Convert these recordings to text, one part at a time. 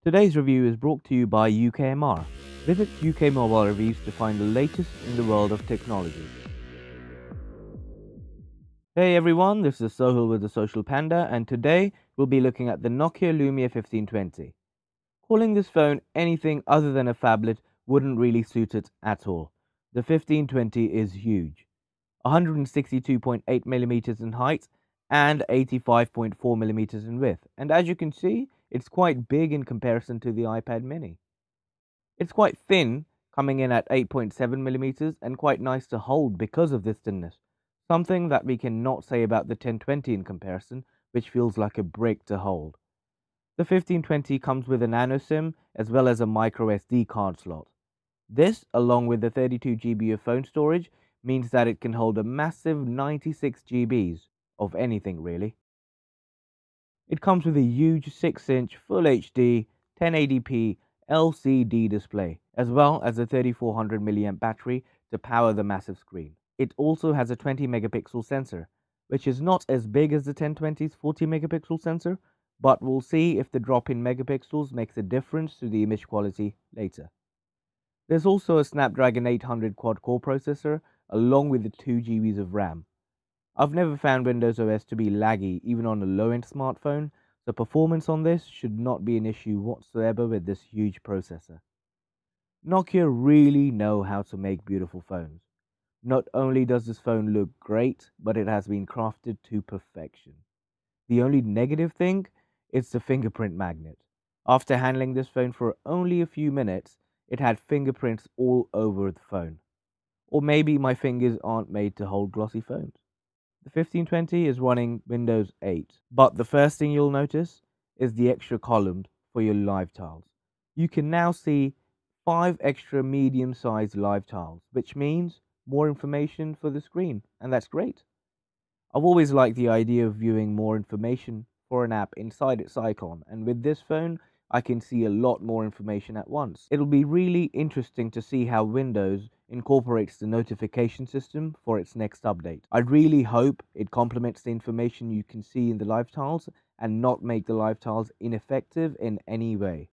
Today's review is brought to you by UKMR. Visit UK Mobile Reviews to find the latest in the world of technology. Hey everyone, this is Sohil with the Social Panda, and today we'll be looking at the Nokia Lumia 1520. Calling this phone anything other than a phablet wouldn't really suit it at all. The 1520 is huge, 162.8mm in height and 85.4mm in width, and as you can see, it's quite big in comparison to the iPad mini. It's quite thin, coming in at 8.7mm, and quite nice to hold because of this thinness, something that we cannot say about the 1020 in comparison, which feels like a brick to hold. The 1520 comes with a nano SIM as well as a micro SD card slot. This, along with the 32GB of phone storage, means that it can hold a massive 96GB of anything really. It comes with a huge 6-inch Full HD 1080p LCD display, as well as a 3400 mAh battery to power the massive screen. It also has a 20 megapixel sensor, which is not as big as the 1020's 40 megapixel sensor, but we'll see if the drop in megapixels makes a difference to the image quality later. There's also a Snapdragon 800 quad-core processor, along with the 2GB of RAM. I've never found Windows OS to be laggy even on a low-end smartphone, so performance on this should not be an issue whatsoever with this huge processor. Nokia really know how to make beautiful phones. Not only does this phone look great, but it has been crafted to perfection. The only negative thing is the fingerprint magnet. After handling this phone for only a few minutes, it had fingerprints all over the phone. Or maybe my fingers aren't made to hold glossy phones. The 1520 is running Windows 8, but the first thing you'll notice is the extra column for your live tiles. You can now see 5 extra medium-sized live tiles, which means more information for the screen, and that's great. I've always liked the idea of viewing more information for an app inside its icon, and with this phone, I can see a lot more information at once. It'll be really interesting to see how Windows incorporates the notification system for its next update. I really hope it complements the information you can see in the live tiles and not make the live tiles ineffective in any way.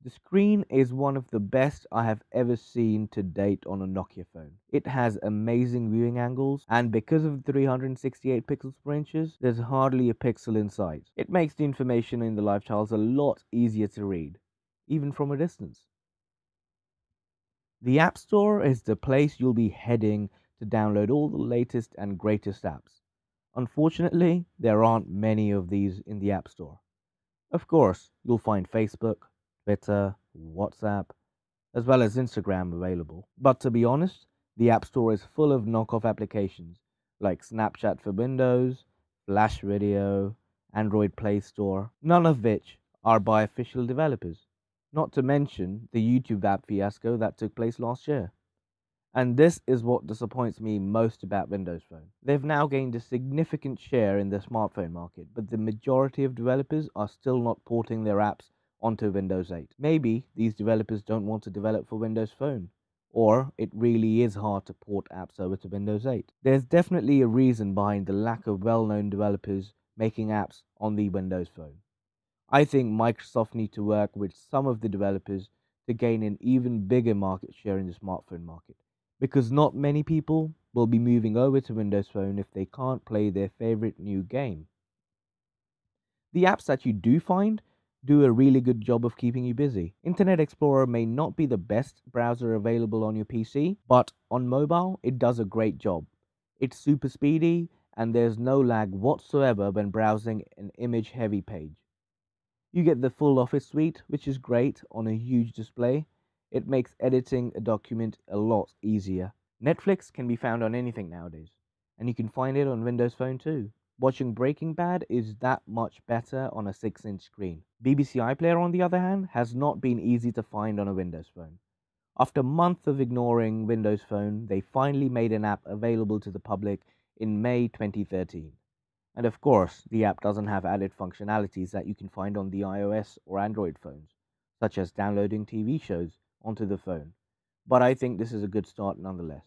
The screen is one of the best I have ever seen to date on a Nokia phone. It has amazing viewing angles, and because of the 368 pixels per inches, there's hardly a pixel in sight. It makes the information in the live tiles a lot easier to read, even from a distance. The App Store is the place you'll be heading to download all the latest and greatest apps. Unfortunately, there aren't many of these in the App Store. Of course, you'll find Facebook, Twitter, WhatsApp, as well as Instagram available. But to be honest, the App Store is full of knockoff applications like Snapchat for Windows, Flash Video, Android Play Store, none of which are by official developers. Not to mention the YouTube app fiasco that took place last year. And this is what disappoints me most about Windows Phone. They've now gained a significant share in the smartphone market, but the majority of developers are still not porting their apps onto Windows 8. Maybe these developers don't want to develop for Windows Phone, or it really is hard to port apps over to Windows 8. There's definitely a reason behind the lack of well-known developers making apps on the Windows Phone. I think Microsoft need to work with some of the developers to gain an even bigger market share in the smartphone market, because not many people will be moving over to Windows Phone if they can't play their favorite new game. The apps that you do find do a really good job of keeping you busy. Internet Explorer may not be the best browser available on your PC, but on mobile, it does a great job. It's super speedy, and there's no lag whatsoever when browsing an image-heavy page. You get the full Office suite, which is great on a huge display. It makes editing a document a lot easier. Netflix can be found on anything nowadays, and you can find it on Windows Phone too. Watching Breaking Bad is that much better on a 6-inch screen. BBC iPlayer, on the other hand, has not been easy to find on a Windows Phone. After months of ignoring Windows Phone, they finally made an app available to the public in May 2013. And of course, the app doesn't have added functionalities that you can find on the iOS or Android phones, such as downloading TV shows onto the phone. But I think this is a good start nonetheless.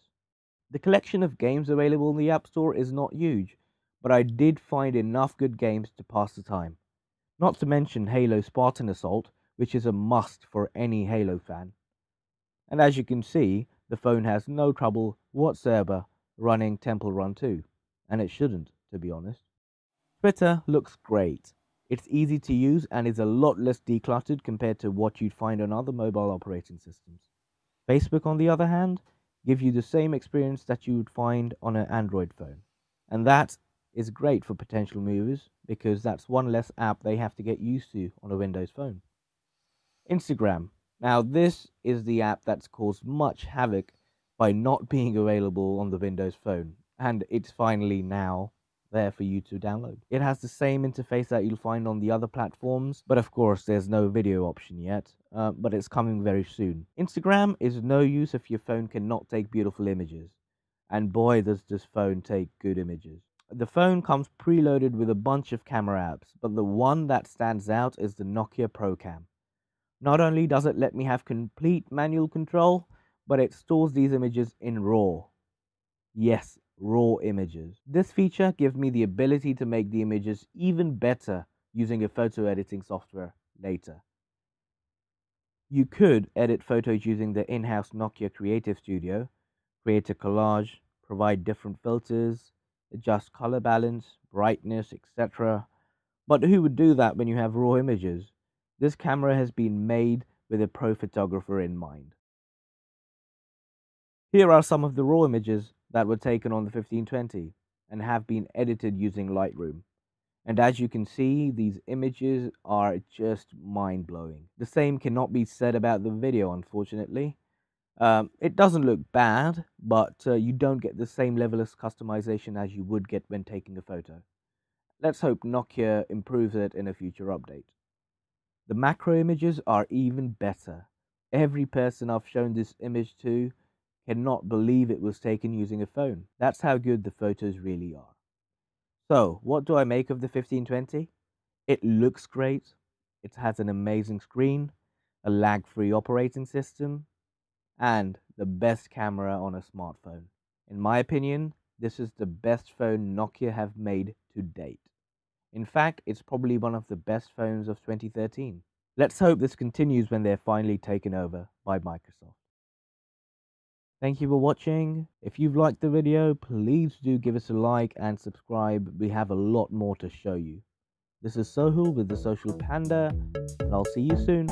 The collection of games available in the App Store is not huge, but I did find enough good games to pass the time. Not to mention Halo Spartan Assault, which is a must for any Halo fan. And as you can see, the phone has no trouble whatsoever running Temple Run 2, and it shouldn't, to be honest. Twitter looks great. It's easy to use and is a lot less decluttered compared to what you'd find on other mobile operating systems. Facebook, on the other hand, gives you the same experience that you would find on an Android phone. And that is great for potential movers because that's one less app they have to get used to on a Windows phone. Instagram. Now, this is the app that's caused much havoc by not being available on the Windows phone, and it's finally now there for you to download. It has the same interface that you'll find on the other platforms, but of course there's no video option yet, but it's coming very soon. Instagram is no use if your phone cannot take beautiful images, and boy does this phone take good images. The phone comes preloaded with a bunch of camera apps, but the one that stands out is the Nokia ProCam. Not only does it let me have complete manual control, but it stores these images in RAW. Yes, RAW images. This feature gives me the ability to make the images even better using a photo editing software later. You could edit photos using the in-house Nokia Creative Studio, create a collage, provide different filters, adjust color balance, brightness, etc. But who would do that when you have RAW images? This camera has been made with a pro photographer in mind. Here are some of the RAW images that were taken on the 1520 and have been edited using Lightroom. And as you can see, these images are just mind-blowing. The same cannot be said about the video, unfortunately. It doesn't look bad, but you don't get the same level of customization as you would get when taking a photo. Let's hope Nokia improves it in a future update. The macro images are even better. Every person I've shown this image to cannot believe it was taken using a phone. That's how good the photos really are. So, what do I make of the 1520? It looks great. It has an amazing screen, a lag-free operating system, and the best camera on a smartphone. In my opinion, this is the best phone Nokia have made to date. In fact, it's probably one of the best phones of 2013. Let's hope this continues when they're finally taken over by Microsoft. Thank you for watching. If you've liked the video, please do give us a like and subscribe. We have a lot more to show you. This is Sohul with the Social Panda, and I'll see you soon.